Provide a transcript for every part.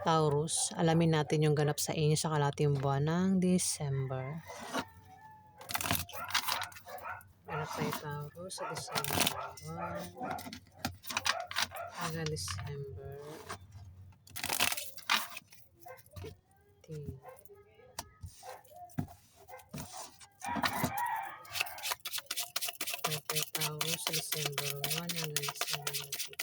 Taurus, alamin natin yung ganap sa inyo sa kalahating buwan ng December. Ganap tayo Taurus sa December 1 hanggang December 15. Ganap tayo Taurus sa December 1 hanggang December 15.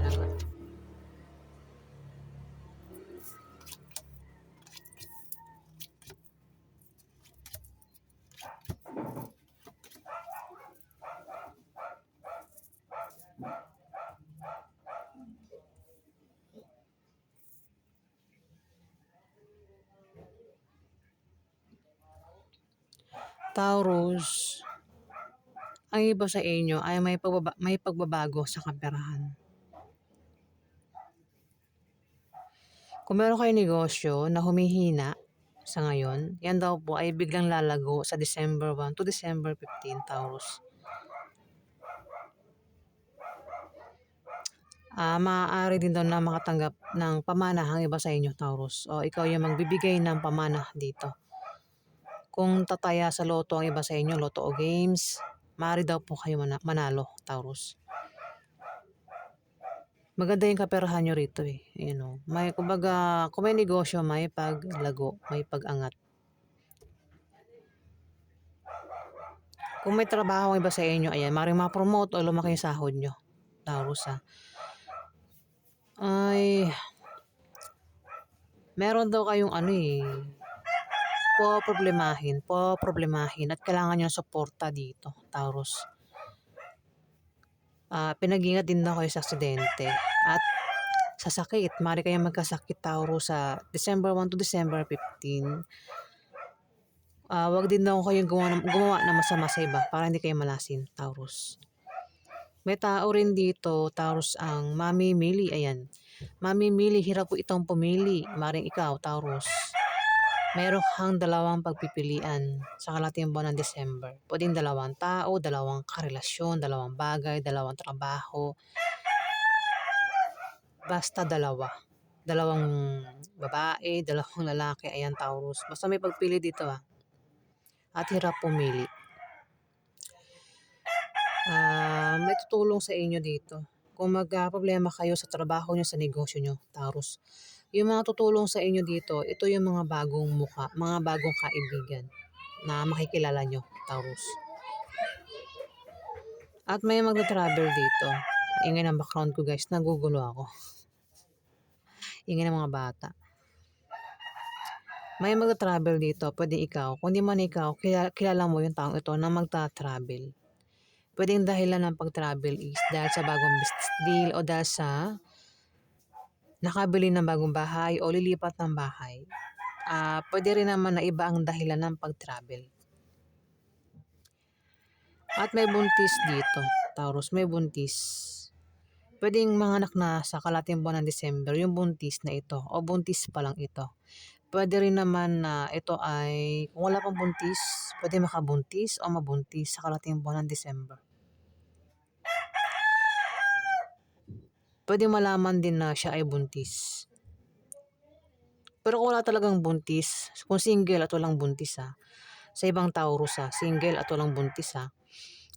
Naman. Taurus, ang iba sa inyo ay may pagbabago sa kaperahan. Kung meron kayong negosyo na humihina sa ngayon, yan daw po ay biglang lalago sa December 1 to December 15, Taurus. Maaari din daw na makatanggap ng pamana ang iba sa inyo, Taurus. O ikaw yung magbibigay ng pamana dito. Kung tataya sa loto ang iba sa inyo, loto o games, maaari daw po kayo manalo, Taurus. Maganda yung kaperahan nyo rito eh. Ayan o. May, kumbaga, kung may negosyo, may paglago, may pag-angat. Kung may trabaho ang iba sa inyo, ayan, maaaring ma-promote o lumaki yung sahod nyo, Taurus ha. Ay, meron daw kayong problemahin at kailangan nyo ng suporta dito, Taurus. Pinag-ingat din daw kayo sa aksidente at sa sakit. Maaari kayong magkasakit, Taurus, sa December 1 to December 15. Wag din daw kayong gumawa ng masama sa iba para hindi kayo malasin, Taurus. May tao rin dito, Taurus, ang mamimili. Ayan. Mamimili, hirap po itong pumili. Maring ikaw, Taurus. Meron kang dalawang pagpipilian sa kalahating buwan ng December. Pwedeng dalawang tao, dalawang karelasyon, dalawang bagay, dalawang trabaho. Basta dalawa. Dalawang babae, dalawang lalaki. Ayan, Taurus. Basta may pagpili dito At hirap pumili. May tutulong sa inyo dito. Kung problema kayo sa trabaho nyo, sa negosyo nyo, Taurus. Yung mga tutulong sa inyo dito, ito yung mga bagong muka, mga bagong kaibigan na makikilala nyo, Taurus. At may magta-travel dito. Ingay ng background ko guys, nagugulo ako. Ingay ng mga bata. May magta-travel dito, pwede ikaw. Kung di man ikaw, kilala mo yung taong ito na magta-travel. Pwedeng dahilan ng pag-travel is dahil sa bagong business deal o dahil sa nakabili ng bagong bahay o lilipat ng bahay. Pwede rin naman na iba ang dahilan ng pag-travel. At may buntis dito, Taurus, may buntis. Pwedeng manganak na sa kalahating buwan ng December yung buntis na ito o buntis pa lang ito. Pwede rin naman na ito ay, kung wala pang buntis, pwede makabuntis o mabuntis sa kalahating buwan ng December. Pwede malaman din na siya ay buntis. Pero kung wala talagang buntis, kung single at walang buntis sa ibang Taurus single at walang buntis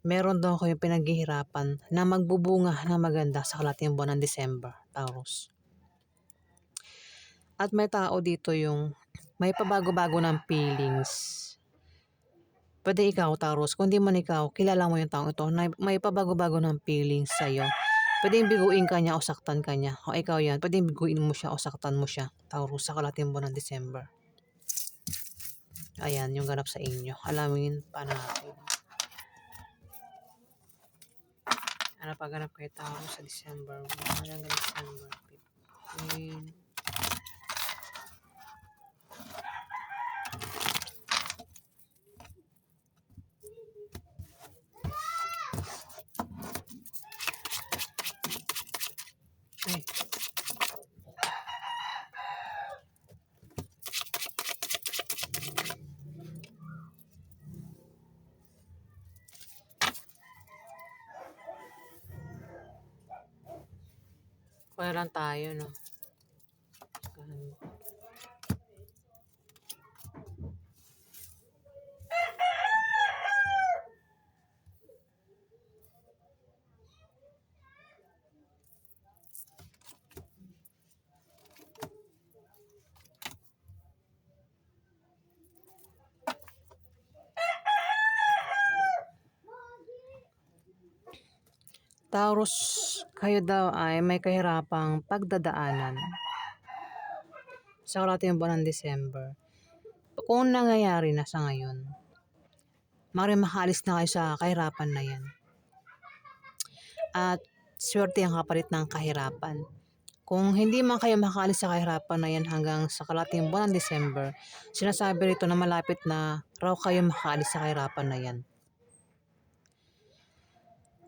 meron daw kayong pinaghihirapan na magbubunga na maganda sa kalahating buwan ng December, Taurus. At may tao dito yung may pabago-bago ng feelings. Pwede ikaw, Taurus, kung di man ikaw, kilala mo yung taong ito na may pabago-bago ng feelings sa'yo. Pwedeng biguin ka niya o saktan ka niya. O ikaw yan, pwedeng biguin mo siya o saktan mo siya. Taurus, sa kalating buwan ng December. Ayan, yung ganap sa inyo. Alamin pa natin. Ano pa ganap kay Taurus sa December 1 hanggang December 15. Ay, kuya lang tayo, no? Taurus, kayo daw ay may kahirapang pagdadaanan sa kalating buwan ng December. Kung nangyayari na sa ngayon, maaaring makaalis na kayo sa kahirapan na yan. At swerte ang kapalit ng kahirapan. Kung hindi man kayo makaalis sa kahirapan na yan hanggang sa kalating buwan ng December, sinasabi rito na malapit na raw kayo makaalis sa kahirapan na yan.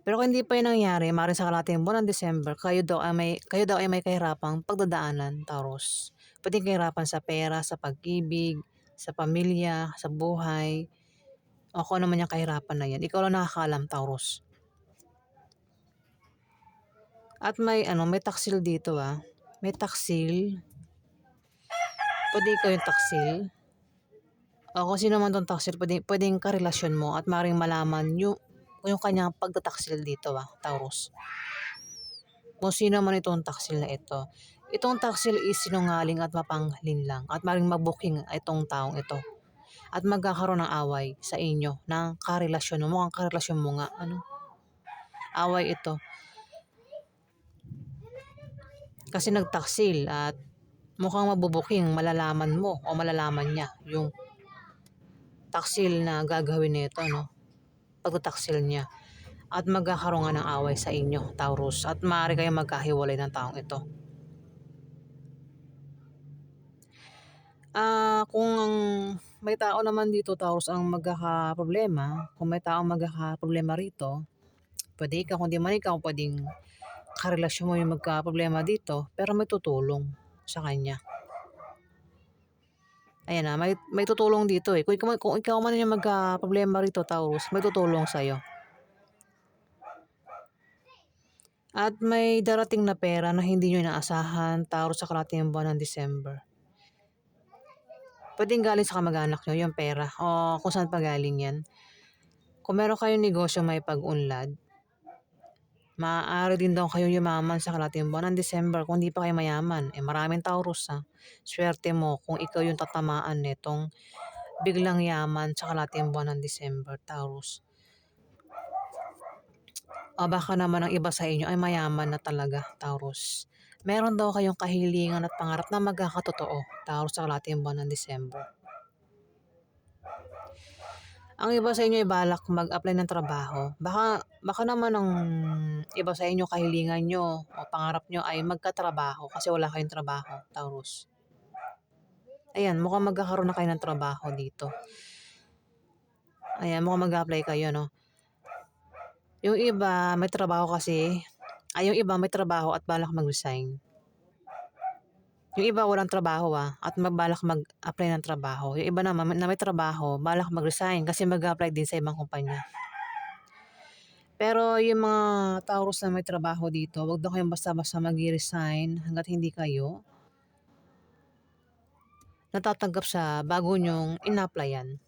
Pero kung hindi pa yun nangyari, maaaring sa kalating buwan ng December, kayo daw ay may kahirapang pagdadaanan, Taurus. Pwedeng kahirapan sa pera, sa pag-ibig, sa pamilya, sa buhay, o kung ano man yung kahirapan na yan. Ikaw lang nakakaalam, Taurus. At may taksil dito May taksil. Pwede ikaw yung taksil. O kung sino man tong taksil, pwedeng karelasyon mo at maaaring malaman yung kanyang pagtataksil dito Taurus. Kung sino man itong taksil na ito. Itong taksil is sinungaling at mapanglinlang at maaaring mabuking itong taong ito. At magkakaroon ng away sa inyo ng karelasyon mo. Mukhang karelasyon mo nga. Away ito. Kasi nagtaksil at mukhang mabubuking malalaman mo o malalaman niya yung taksil na gagawin nito, no? Pagtataksil niya. At magkakaroon nga ng away sa inyo, Taurus. At maaari kayong magkahiwalay ng taong ito. Kung may tao naman dito, Taurus, ang magkakaproblema, kung may taong magkakaproblema rito, pwede ikaw, kung di man ikaw, pwedeng karelasyon mo yung magka-problema dito, pero may tutulong sa kanya. Ayan may tutulong dito eh. Kung ikaw man yung magka-problema rito, Taurus, may tutulong sa'yo. At may darating na pera na hindi nyo inaasahan, Taurus, sa kalating buwan ng December. Pwedeng galing sa kamag-anak nyo yung pera o kung saan pa galing yan. Kung meron kayong negosyo may pag-unlad, maaari din daw kayo yumaman sa kalating buwan ng December kung di pa kayo mayaman. Maraming Taurus Swerte mo kung ikaw yung tatamaan nitong biglang yaman sa kalating buwan ng December, Taurus. O baka naman ang iba sa inyo ay mayaman na talaga, Taurus. Meron daw kayong kahilingan at pangarap na magkakatotoo, Taurus, sa kalating buwan ng December. Ang iba sa inyo ay balak mag-apply ng trabaho. Baka naman ang iba sa inyo kahilingan nyo o pangarap nyo ay magkatrabaho kasi wala kayong trabaho, Taurus. Ayan, mukhang magkakaroon na kayo ng trabaho dito. Ayan, mukhang mag-apply kayo, no? Yung iba may trabaho kasi, yung iba may trabaho at balak mag-resign. Yung iba walang trabaho at balak mag-apply ng trabaho. Yung iba naman na may trabaho, balak mag-resign kasi mag-apply din sa ibang kumpanya. Pero yung mga Taurus na may trabaho dito, wag daw kayong basta-basta mag-resign hanggat hindi kayo natatanggap sa bago nyong in-applyan.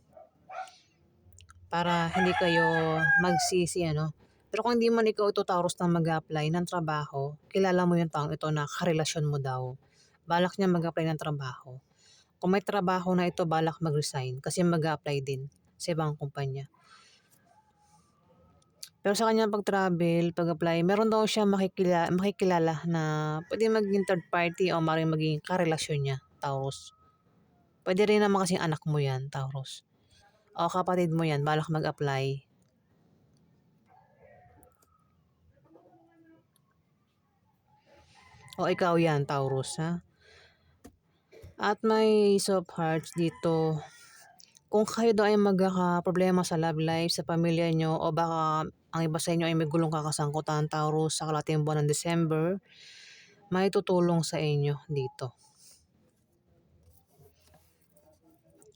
Para hindi kayo magsisi, Pero kung hindi man ikaw ito, Taurus, na mag-apply ng trabaho, kilala mo yung taong ito na karelasyon mo daw. Balak niya mag-apply ng trabaho. Kung may trabaho na ito, balak mag-resign kasi mag-apply din sa ibang kumpanya. Pero sa kanyang pag-travel, pag-apply, meron daw siya makikilala na pwede maging third party o maaaring maging karelasyon niya, Taurus. Pwede rin naman kasing anak mo yan, Taurus. O kapatid mo yan, balak mag-apply. O ikaw yan, Taurus, ha? At may Ace of Hearts dito. Kung kayo daw ay magkakaproblema sa love life, sa pamilya nyo, o baka ang iba sa inyo ay may gulong kakasangkutan, Taurus, sa kalating buwan ng December, may tutulong sa inyo dito.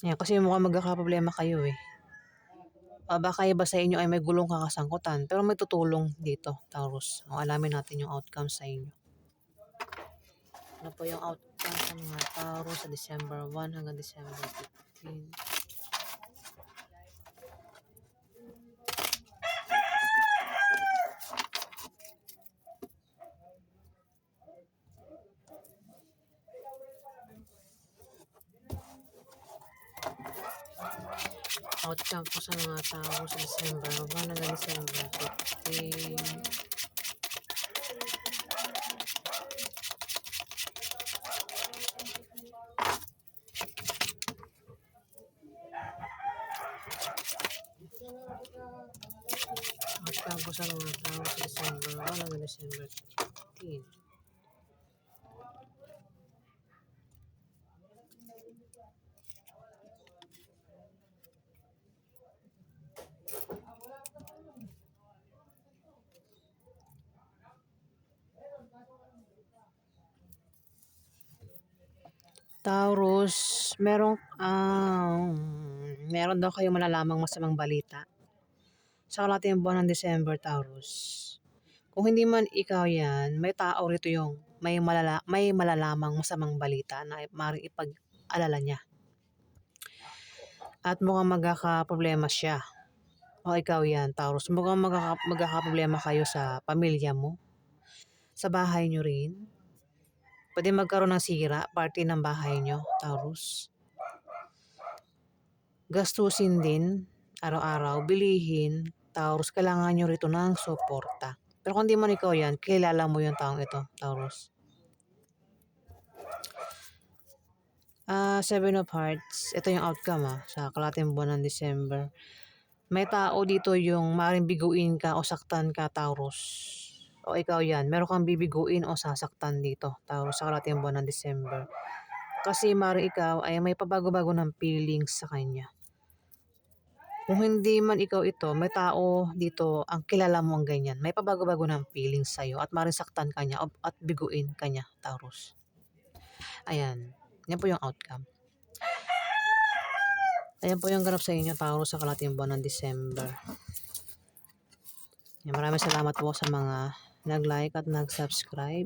Yan, kasi mukhang magkakaproblema kayo eh. O baka iba sa inyo ay may gulong kakasangkutan, pero may tutulong dito, Taurus. O alamin natin yung outcome sa inyo. Ano po yung outcome sa mga Taurus sa December 1 hanggang December 15? Outcome po sa mga Taurus sa December 1 hanggang December 15. Outcome po sa mga Taurus sa December 1 hanggang December 15. Taurus, meron daw kayong malalamang masamang balita sa kalating buwan ng December, Taurus. Kung hindi man ikaw yan, may tao rito yung may malalamang masamang balita na maaaring ipag-alala niya. At mukhang magkakaproblema siya. O ikaw yan, Taurus. Mukhang magkakaproblema kayo sa pamilya mo. Sa bahay nyo rin. Pwede magkaroon ng sira, party ng bahay nyo, Taurus. Gastusin din, araw-araw, bilihin, Taurus, kailangan nyo rito ng suporta. Pero kung di man ikaw yan, kilala mo yung taong ito, Taurus. Seven of Hearts, ito yung outcome sa kalating buwan ng December. May tao dito yung maaaring biguin ka o saktan ka, Taurus. O ikaw yan, meron kang bibiguin o sasaktan dito, Taurus, sa kalating buwan ng December. Kasi maaaring ikaw ay may pabago-bago ng feelings sa kanya. Kung hindi man ikaw ito, may tao dito ang kilala mo ang ganyan. May pabago-bago ng feelings sa'yo at maaaring saktan ka niya at biguin ka niya, Taurus. Ayan, yan po yung outcome. Ayan po yung ganap sa inyo, Taurus, sa kalating buwan ng December. Maraming salamat po sa mga nag-like at nag-subscribe.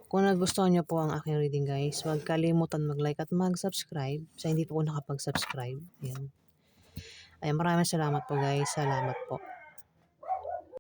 Kung nagustuhan nyo po ang aking reading, guys, huwag kalimutan mag-like at mag-subscribe sa hindi po nakapag-subscribe. Ayan. Maraming salamat po, guys. Salamat po.